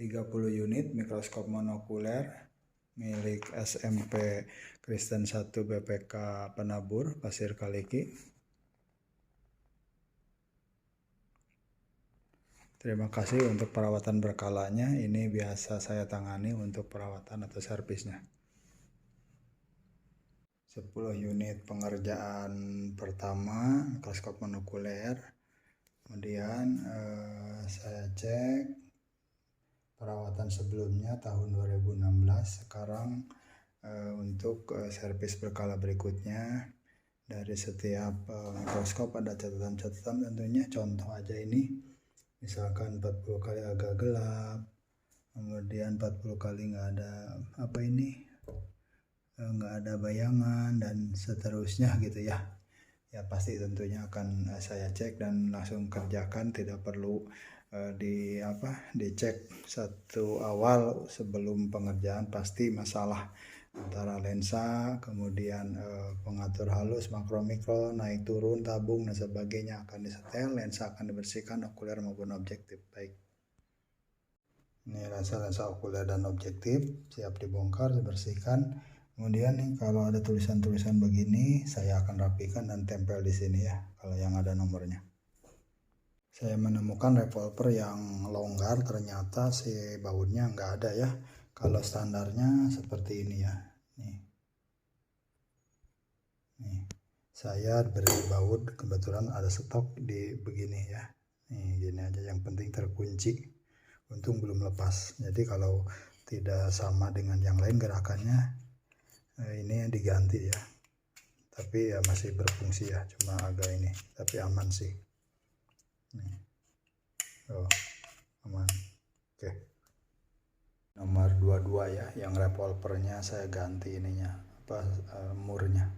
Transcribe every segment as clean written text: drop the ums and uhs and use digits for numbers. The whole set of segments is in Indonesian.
30 unit mikroskop monokuler milik SMP Kristen 1 BPK Penabur, Pasir Kaliki. Terima kasih untuk perawatan berkalanya. Ini biasa saya tangani untuk perawatan atau servisnya. 10 unit pengerjaan pertama mikroskop monokuler. Kemudian saya cek perawatan sebelumnya tahun 2016. Sekarang untuk servis berkala berikutnya, dari setiap mikroskop ada catatan-catatan tentunya. Contoh aja ini, misalkan 40 kali agak gelap, kemudian 40 kali nggak ada nggak ada bayangan, dan seterusnya gitu ya. Ya pasti tentunya akan saya cek dan langsung kerjakan, tidak perlu dicek satu awal sebelum pengerjaan. Pasti masalah antara lensa, kemudian pengatur halus, makro mikro, naik turun, tabung dan sebagainya akan disetel, lensa akan dibersihkan, okuler maupun objektif. Baik, ini lensa okuler dan objektif siap dibongkar, dibersihkan. Kemudian nih, kalau ada tulisan-tulisan begini, saya akan rapikan dan tempel di sini ya, kalau yang ada nomornya. Saya menemukan revolver yang longgar, ternyata si bautnya nggak ada ya. Kalau standarnya seperti ini ya. Nih, saya beri baut, kebetulan ada stok di begini ya. Nih, gini aja, yang penting terkunci. Untung belum lepas. Jadi kalau tidak sama dengan yang lain gerakannya, ini diganti ya, tapi ya masih berfungsi ya, cuma agak ini, tapi aman sih. Nih. Oh, aman. Oke. Nomor 22 ya, yang revolvernya saya ganti ininya, murnya.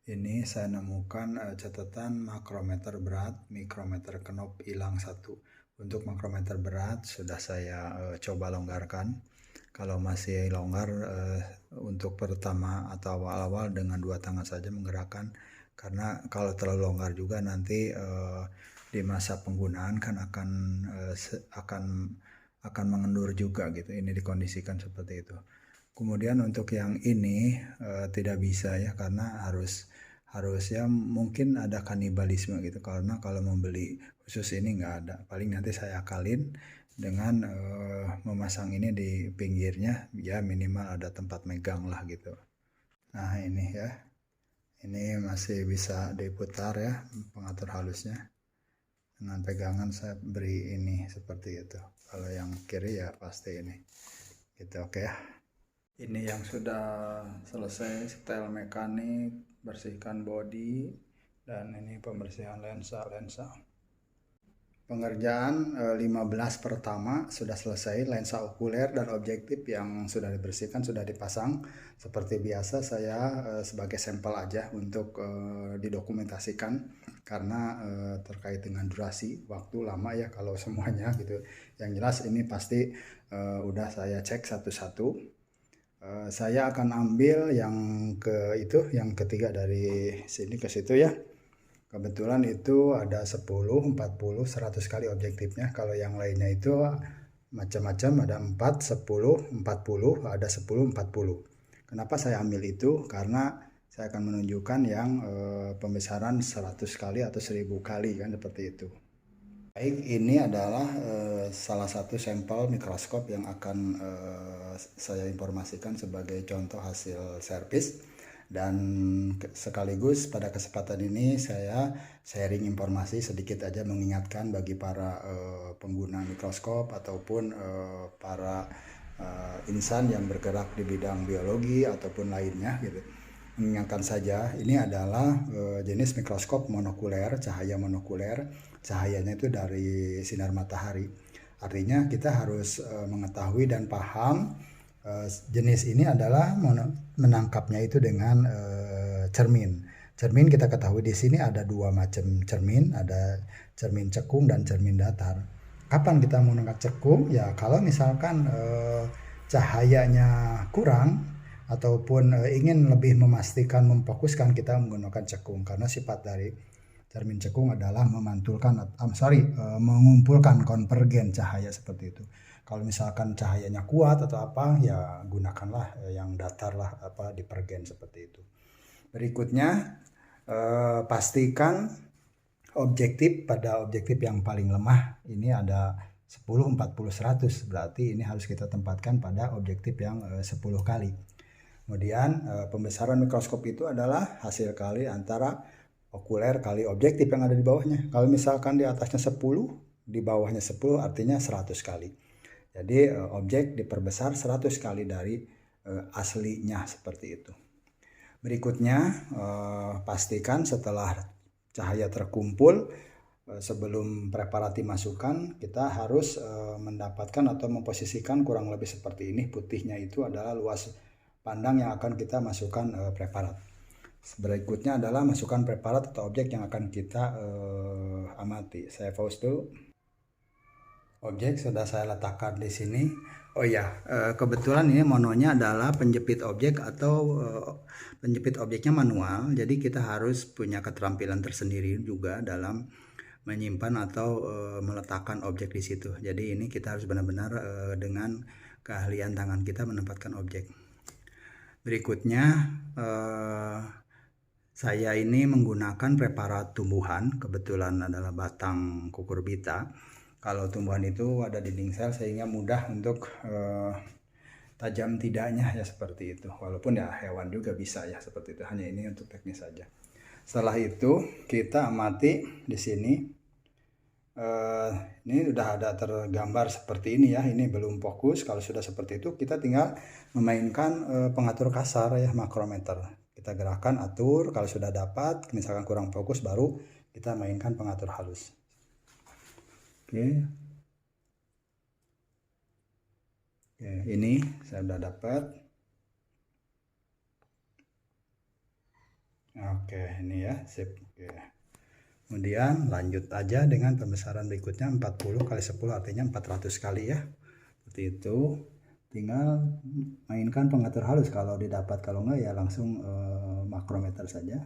Ini saya nemukan catatan makrometer berat, mikrometer knop hilang 1. Untuk makrometer berat sudah saya coba longgarkan. Kalau masih longgar, untuk pertama atau awal-awal dengan 2 tangan saja menggerakkan, karena kalau terlalu longgar juga nanti di masa penggunaan kan akan mengendur juga gitu. Ini dikondisikan seperti itu. Kemudian untuk yang ini tidak bisa ya, karena harus ya, mungkin ada kanibalisme gitu, karena kalau membeli khusus ini nggak ada. Paling nanti saya akalin dengan memasang ini di pinggirnya ya, minimal ada tempat megang lah gitu. Nah ini ya, ini masih bisa diputar ya, pengatur halusnya. Dengan pegangan saya beri ini seperti itu. Kalau yang kiri ya pasti ini gitu. Oke ya, ini yang sudah selesai setel mekanik, bersihkan bodi, dan ini pembersihan lensa. Pengerjaan 15 pertama sudah selesai, lensa okuler dan objektif yang sudah dibersihkan, sudah dipasang. Seperti biasa saya sebagai sampel aja untuk didokumentasikan, karena terkait dengan durasi waktu lama ya kalau semuanya gitu. Yang jelas ini pasti udah saya cek satu-satu. Saya akan ambil yang ketiga dari sini ke situ ya. Kebetulan itu ada 10, 40, 100 kali objektifnya. Kalau yang lainnya itu macam-macam, ada 4, 10, 40, ada 10, 40. Kenapa saya ambil itu? Karena saya akan menunjukkan yang pembesaran 100 kali atau 1000 kali kan, seperti itu. Baik, ini adalah salah satu sampel mikroskop yang akan saya informasikan sebagai contoh hasil servis. Dan sekaligus pada kesempatan ini saya sharing informasi sedikit aja, mengingatkan bagi para pengguna mikroskop ataupun para insan yang bergerak di bidang biologi ataupun lainnya gitu. Mengingatkan saja, ini adalah jenis mikroskop monokuler, cahaya monokuler. Cahayanya itu dari sinar matahari. Artinya kita harus mengetahui dan paham jenis ini adalah menangkapnya itu dengan cermin. Cermin kita ketahui di sini ada 2 macam cermin, ada cermin cekung dan cermin datar. Kapan kita menggunakan cekung? Ya kalau misalkan cahayanya kurang ataupun ingin lebih memastikan, memfokuskan, kita menggunakan cekung, karena sifat dari Cermin cekung adalah mengumpulkan konvergen cahaya seperti itu. Kalau misalkan cahayanya kuat atau apa, ya gunakanlah yang datar lah, divergen seperti itu. Berikutnya, pastikan pada objektif yang paling lemah ini ada 10, 40, 100. Berarti ini harus kita tempatkan pada objektif yang 10 kali. Kemudian pembesaran mikroskop itu adalah hasil kali antara okuler kali objektif yang ada di bawahnya. Kalau misalkan di atasnya 10, di bawahnya 10 artinya 100 kali. Jadi objek diperbesar 100 kali dari aslinya seperti itu. Berikutnya, pastikan setelah cahaya terkumpul, sebelum preparat dimasukkan, kita harus mendapatkan atau memposisikan kurang lebih seperti ini. Putihnya itu adalah luas pandang yang akan kita masukkan preparat. Berikutnya adalah masukkan preparat atau objek yang akan kita amati. Saya pause dulu. Objek sudah saya letakkan di sini. Oh ya, kebetulan ini mononya adalah penjepit objek atau penjepit objeknya manual. Jadi kita harus punya keterampilan tersendiri juga dalam menyimpan atau meletakkan objek di situ. Jadi ini kita harus benar-benar dengan keahlian tangan kita menempatkan objek. Berikutnya, saya ini menggunakan preparat tumbuhan, kebetulan adalah batang kukurbita. Kalau tumbuhan itu ada dinding sel sehingga mudah untuk tajam tidaknya ya seperti itu. Walaupun ya hewan juga bisa ya seperti itu. Hanya ini untuk teknis saja. Setelah itu kita amati di sini. Ini udah ada tergambar seperti ini ya. Ini belum fokus. Kalau sudah seperti itu kita tinggal memainkan pengatur kasar ya, makrometer. Kita gerakan, atur, kalau sudah dapat, misalkan kurang fokus baru kita mainkan pengatur halus. Oke, ini saya sudah dapat. Oke, ini ya, sip. Oke. Kemudian lanjut aja dengan pembesaran berikutnya 40 kali 10 artinya 400 kali ya. Seperti itu. Tinggal mainkan pengatur halus kalau didapat, kalau enggak ya langsung makrometer saja.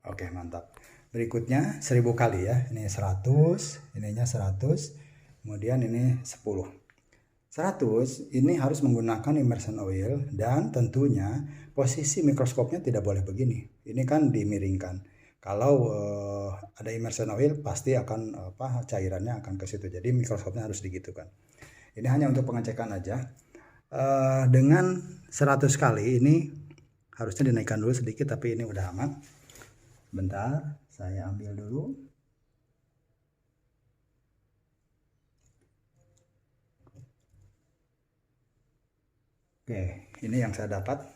Oke, mantap. Berikutnya 1000 kali ya. Ini 100, ininya 100, kemudian ini 10. 100 ini harus menggunakan immersion oil dan tentunya posisi mikroskopnya tidak boleh begini. Ini kan dimiringkan. Kalau ada immersion oil pasti akan cairannya akan ke situ. Jadi mikroskopnya harus digitukan. Ini hanya untuk pengecekan aja. Dengan 100 kali ini harusnya dinaikkan dulu sedikit, tapi ini udah aman. Bentar, saya ambil dulu. Oke, ini yang saya dapat.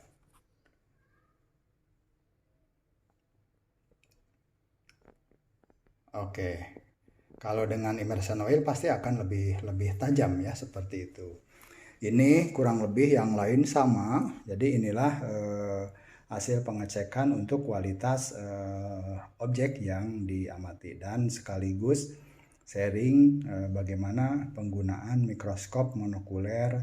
Oke, kalau dengan immersion oil pasti akan lebih tajam ya seperti itu. Ini kurang lebih yang lain sama. Jadi inilah hasil pengecekan untuk kualitas objek yang diamati dan sekaligus sharing bagaimana penggunaan mikroskop monokuler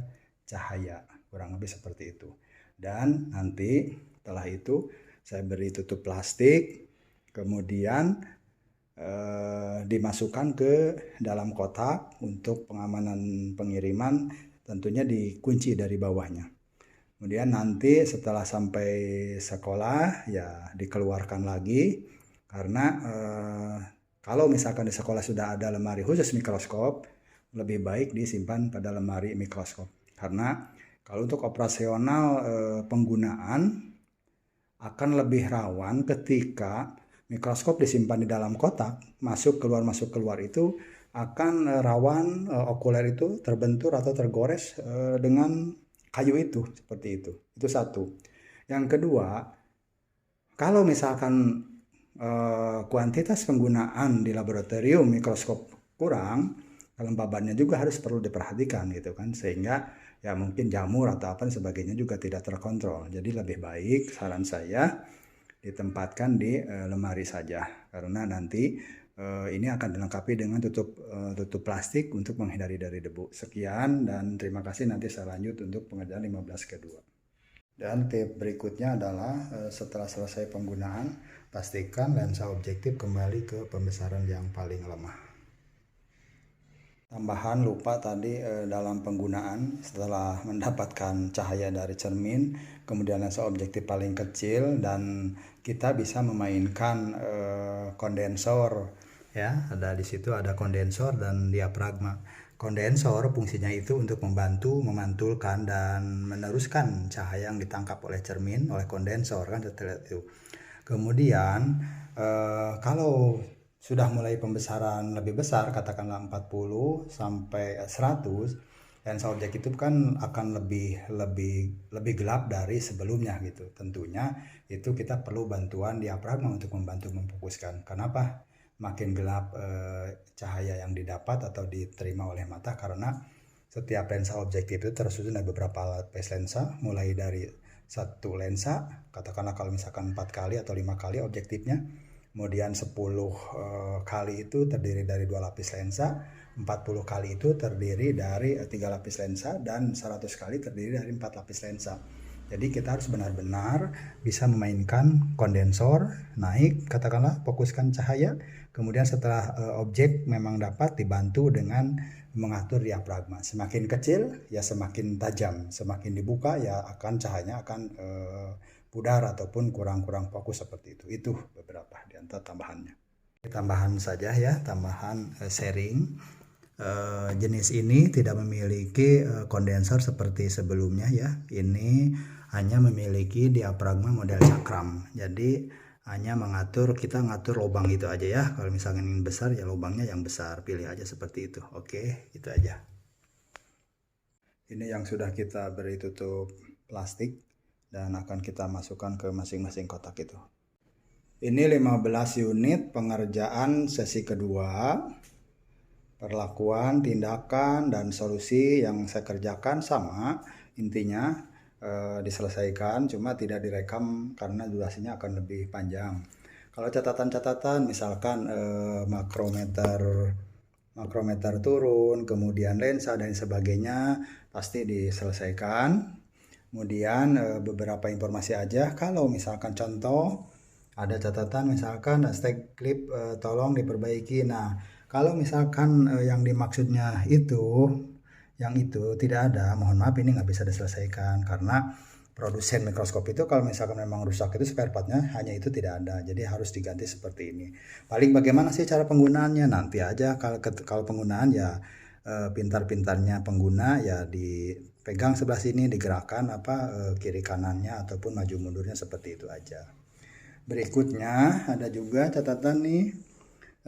cahaya, kurang lebih seperti itu. Dan nanti setelah itu saya beri tutup plastik, kemudian dimasukkan ke dalam kotak untuk pengamanan pengiriman, tentunya dikunci dari bawahnya. Kemudian nanti setelah sampai sekolah ya dikeluarkan lagi, karena kalau misalkan di sekolah sudah ada lemari khusus mikroskop, lebih baik disimpan pada lemari mikroskop. Karena kalau untuk operasional penggunaan akan lebih rawan ketika mikroskop disimpan di dalam kotak, masuk keluar itu akan rawan okuler itu terbentur atau tergores dengan kayu itu, seperti itu. Itu satu. Yang kedua, kalau misalkan kuantitas penggunaan di laboratorium mikroskop kurang, kelembabannya juga harus perlu diperhatikan gitu kan, sehingga ya mungkin jamur atau apa dan sebagainya juga tidak terkontrol. Jadi lebih baik saran saya ditempatkan di lemari saja, karena nanti Ini akan dilengkapi dengan tutup plastik untuk menghindari dari debu. Sekian dan terima kasih, nanti saya lanjut untuk pengerjaan 15 kedua. Dan tip berikutnya adalah setelah selesai penggunaan, pastikan lensa objektif kembali ke pembesaran yang paling lemah. Tambahan lupa tadi dalam penggunaan, setelah mendapatkan cahaya dari cermin, kemudian lensa objektif paling kecil, dan kita bisa memainkan kondensor ya. Ada di situ ada kondensor dan diafragma. Kondensor fungsinya itu untuk membantu memantulkan dan meneruskan cahaya yang ditangkap oleh cermin oleh kondensor kan setelah itu. Kemudian kalau sudah mulai pembesaran lebih besar, katakanlah 40 sampai 100, lensa objektif itu kan akan lebih gelap dari sebelumnya gitu. Tentunya itu kita perlu bantuan diafragma untuk membantu memfokuskan. Kenapa? Makin gelap cahaya yang didapat atau diterima oleh mata, karena setiap lensa objektif itu tersusun dari beberapa lapis lensa, mulai dari satu lensa, katakanlah kalau misalkan 4 kali atau 5 kali objektifnya, kemudian 10 kali itu terdiri dari 2 lapis lensa, 40 kali itu terdiri dari 3 lapis lensa, dan 100 kali terdiri dari 4 lapis lensa. Jadi kita harus benar-benar bisa memainkan kondensor, naik katakanlah fokuskan cahaya, kemudian setelah objek memang dapat dibantu dengan mengatur diafragma. Semakin kecil ya semakin tajam, semakin dibuka ya akan cahayanya akan pudar ataupun kurang fokus seperti itu. Itu beberapa di antara tambahannya. Tambahan saja ya, tambahan sharing. Jenis ini tidak memiliki kondensor seperti sebelumnya ya. Ini hanya memiliki diafragma model cakram. Jadi hanya kita ngatur lubang itu aja ya. Kalau misalnya ingin besar ya lubangnya yang besar, pilih aja seperti itu. Oke, itu aja. Ini yang sudah kita beri tutup plastik dan akan kita masukkan ke masing-masing kotak itu. Ini 15 unit pengerjaan sesi kedua. Perlakuan, tindakan, dan solusi yang saya kerjakan sama, intinya diselesaikan, cuma tidak direkam karena durasinya akan lebih panjang. Kalau catatan-catatan misalkan makrometer turun, kemudian lensa dan sebagainya pasti diselesaikan. Kemudian beberapa informasi aja, kalau misalkan contoh ada catatan misalkan steg clip tolong diperbaiki. Nah, kalau misalkan yang dimaksudnya yang itu tidak ada, mohon maaf ini nggak bisa diselesaikan karena produsen mikroskop itu kalau misalkan memang rusak itu spare partnya hanya itu tidak ada, jadi harus diganti seperti ini. Paling bagaimana sih cara penggunaannya, nanti aja kalau penggunaan ya pintar-pintarnya pengguna ya, dipegang sebelah sini, digerakkan kiri kanannya ataupun maju mundurnya seperti itu aja. Berikutnya ada juga catatan nih,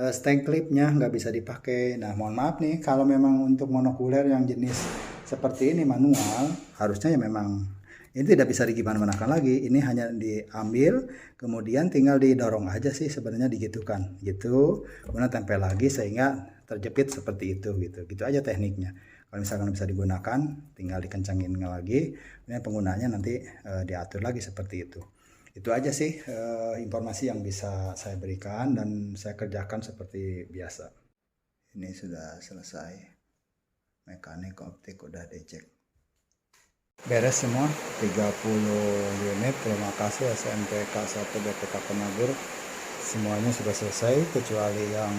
steg clipnya nggak bisa dipakai. Nah mohon maaf nih, kalau memang untuk monokuler yang jenis seperti ini manual, harusnya ya memang ini tidak bisa digimana-manakan lagi. Ini hanya diambil kemudian tinggal didorong aja sih sebenarnya, digitukan gitu, kemudian tempel lagi sehingga terjepit seperti itu gitu aja tekniknya. Kalau misalkan bisa digunakan tinggal dikencangin lagi, kemudian penggunaannya nanti diatur lagi seperti itu. Itu aja sih informasi yang bisa saya berikan dan saya kerjakan seperti biasa. Ini sudah selesai, mekanik optik udah dicek, beres semua 30 unit. Terima kasih SMPK 1 BPK Penagur, semuanya sudah selesai kecuali yang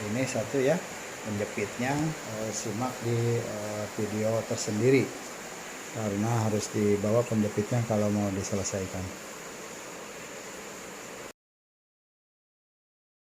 ini satu ya, penjepitnya. Simak di video tersendiri karena harus dibawa penjepitnya kalau mau diselesaikan.